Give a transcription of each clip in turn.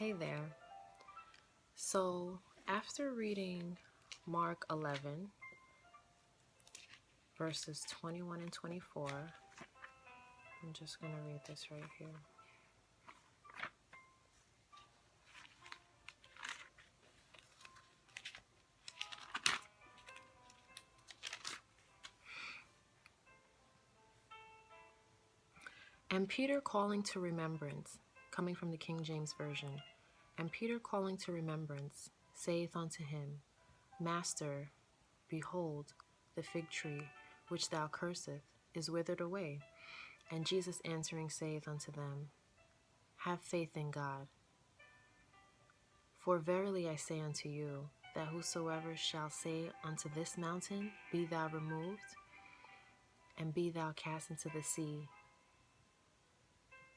Hey there. So, after reading Mark 11, verses 21 and 24, I'm just going to read this right here. And Peter calling to remembrance, coming from the King James Version, and Peter calling to remembrance, saith unto him, Master, behold, the fig tree, which thou cursest, is withered away. And Jesus answering saith unto them, Have faith in God. For verily I say unto you, that whosoever shall say unto this mountain, Be thou removed, and be thou cast into the sea,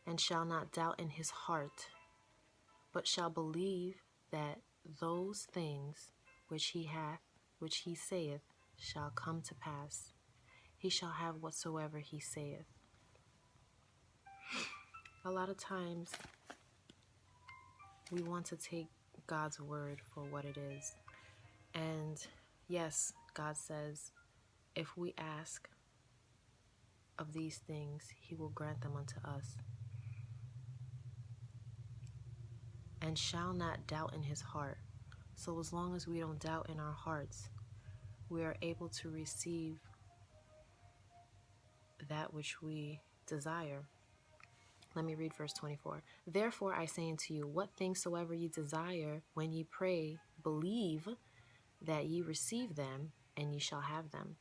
and shall not doubt in his heart, but shall believe that those things which he saith, shall come to pass, he shall have whatsoever he saith. A lot of times, we want to take God's word for what it is. And yes, God says, if we ask of these things, he will grant them unto us. And shall not doubt in his heart. So as long as we don't doubt in our hearts, we are able to receive that which we desire. Let me read verse 24. Therefore I say unto you, what things soever ye desire, when ye pray, believe that ye receive them, and ye shall have them.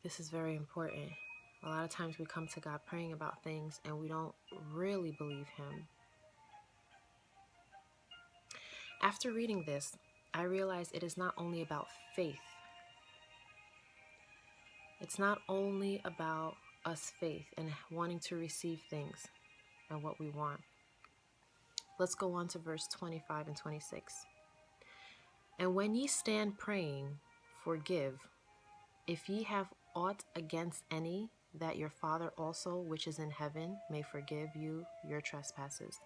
This is very important. A lot of times we come to God praying about things and we don't really believe him. After reading this, I realized it is not only about faith. It's not only about us faith and wanting to receive things and what we want. Let's go on to verse 25 and 26. And when ye stand praying, forgive, if ye have aught against any, that your Father also, which is in heaven, may forgive you your trespasses.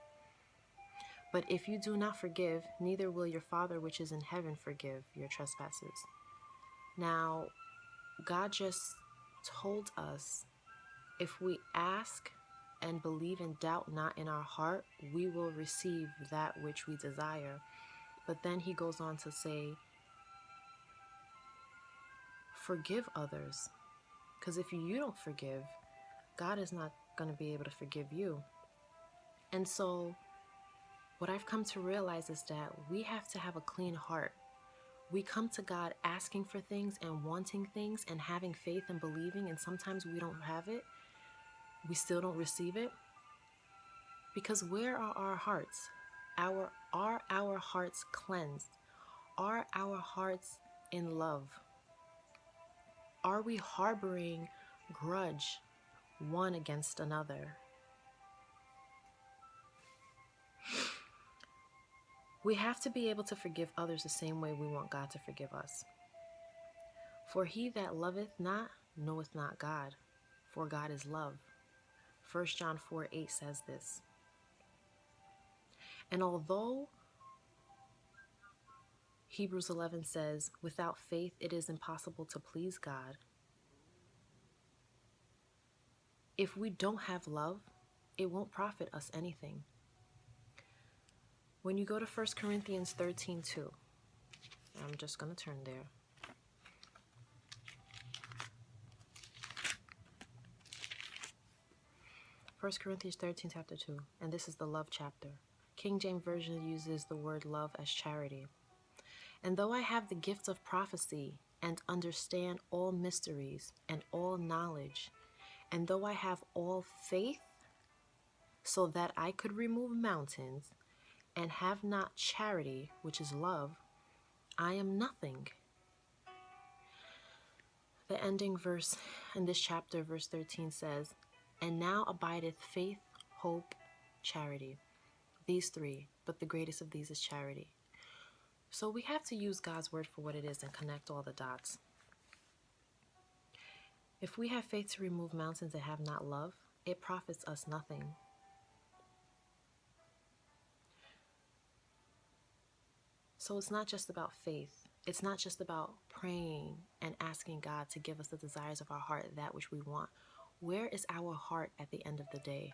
But if you do not forgive, neither will your Father which is in heaven forgive your trespasses. Now, God just told us, if we ask and believe and doubt not in our heart, we will receive that which we desire. But then he goes on to say, forgive others. Because if you don't forgive, God is not going to be able to forgive you. And so what I've come to realize is that we have to have a clean heart. We come to God asking for things and wanting things and having faith and believing, and sometimes we don't have it. We still don't receive it. Because where are our hearts? Are our hearts cleansed? Are our hearts in love? Are we harboring grudge one against another? We have to be able to forgive others the same way we want God to forgive us. For he that loveth not knoweth not God, for God is love. 1 John 4:8 says this. And although Hebrews 11 says, without faith it is impossible to please God, if we don't have love, it won't profit us anything. When you go to 1 Corinthians 13:2, I'm just going to turn there. 1 Corinthians 13, chapter 2, and this is the love chapter. King James Version uses the word love as charity. And though I have the gift of prophecy and understand all mysteries and all knowledge, and though I have all faith so that I could remove mountains, and have not charity, which is love, I am nothing. The ending verse in this chapter, verse 13 says, and now abideth faith, hope, charity. These three, but the greatest of these is charity. So we have to use God's word for what it is and connect all the dots. If we have faith to remove mountains and have not love, it profits us nothing. So it's not just about faith. It's not just about praying and asking God to give us the desires of our heart, that which we want. Where is our heart at the end of the day?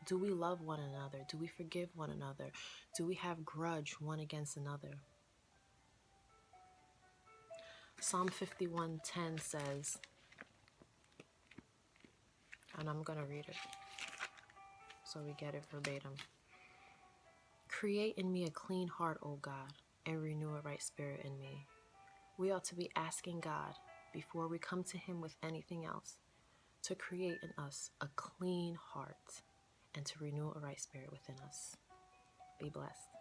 Do we love one another? Do we forgive one another? Do we have grudge one against another? Psalm 51:10 says, and I'm going to read it so we get it verbatim. Create in me a clean heart, O God, and renew a right spirit in me. We ought to be asking God, before we come to him with anything else, to create in us a clean heart and to renew a right spirit within us. Be blessed.